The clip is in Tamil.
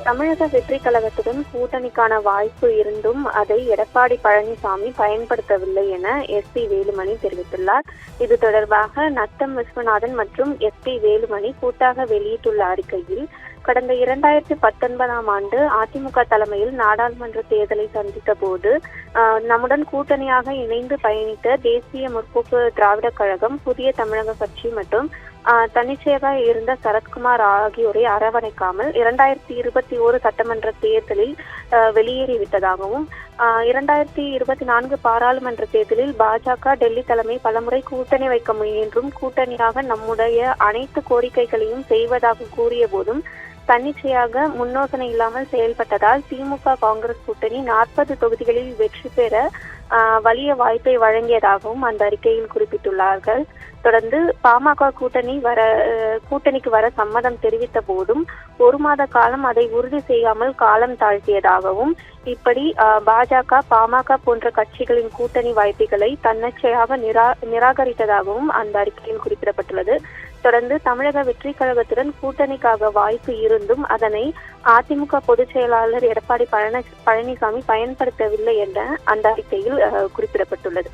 தமிழக வெற்றி கழகத்துடன் கூட்டணிக்கான வாய்ப்பு இருந்தும் அதை எடப்பாடி பழனிசாமி பயன்படுத்தவில்லை என எஸ்.பி. வேலுமணி தெரிவித்துள்ளார். இது தொடர்பாக நத்தம் விஸ்வநாதன் மற்றும் எஸ்.பி. வேலுமணி கூட்டாக வெளியிட்டுள்ள அறிக்கையில், கடந்த 2019ஆம் ஆண்டு அதிமுக தலைமையில் நாடாளுமன்ற தேர்தலை சந்தித்த போது நம்முடன் கூட்டணியாக இணைந்து பயணித்த தேசிய முற்போக்கு திராவிட கழகம், புதிய தமிழக கட்சி மற்றும் தன்னிச்சையாக இருந்த சரத்குமார் ஆகியோரை அரவணைக்காமல் 2021 சட்டமன்ற தேர்தலில் வெளியேறிவிட்டதாகவும், 2024 பாராளுமன்ற தேர்தலில் பாஜக டெல்லி தலைமை பலமுறை கூட்டணி வைக்க முயன்றும் கூட்டணியாக நம்முடைய அனைத்து கோரிக்கைகளையும் செய்வதாக கூறிய போதும் தன்னிச்சையாக முன்னோசனை இல்லாமல் செயல்பட்டதால் திமுக காங்கிரஸ் கூட்டணி 40 தொகுதிகளில் வெற்றி பெற வலிய வாய்ப்பை வழங்கியதாகவும் அந்த அறிக்கையில் குறிப்பிட்டுள்ளார்கள். தொடர்ந்து பாமக கூட்டணிக்கு வர சம்மதம் தெரிவித்த போதும் 1 மாத காலம் அதை உறுதி செய்யாமல் காலம் தாழ்த்தியதாகவும், இப்படி பாஜக, பாமக போன்ற கட்சிகளின் கூட்டணி வாய்ப்புகளை தன்னிச்சையாக நிராகரித்ததாகவும் அந்த அறிக்கையில் குறிப்பிடப்பட்டுள்ளது. தொடர்ந்து தமிழக வெற்றி கழகத்துடன் கூட்டணிக்காக வாய்ப்பு இருந்தும் அதனை அதிமுக பொதுச் செயலாளர் எடப்பாடி பழனிசாமி பயன்படுத்தவில்லை என அந்த அறிக்கையில் குறிப்பிடப்பட்டுள்ளது.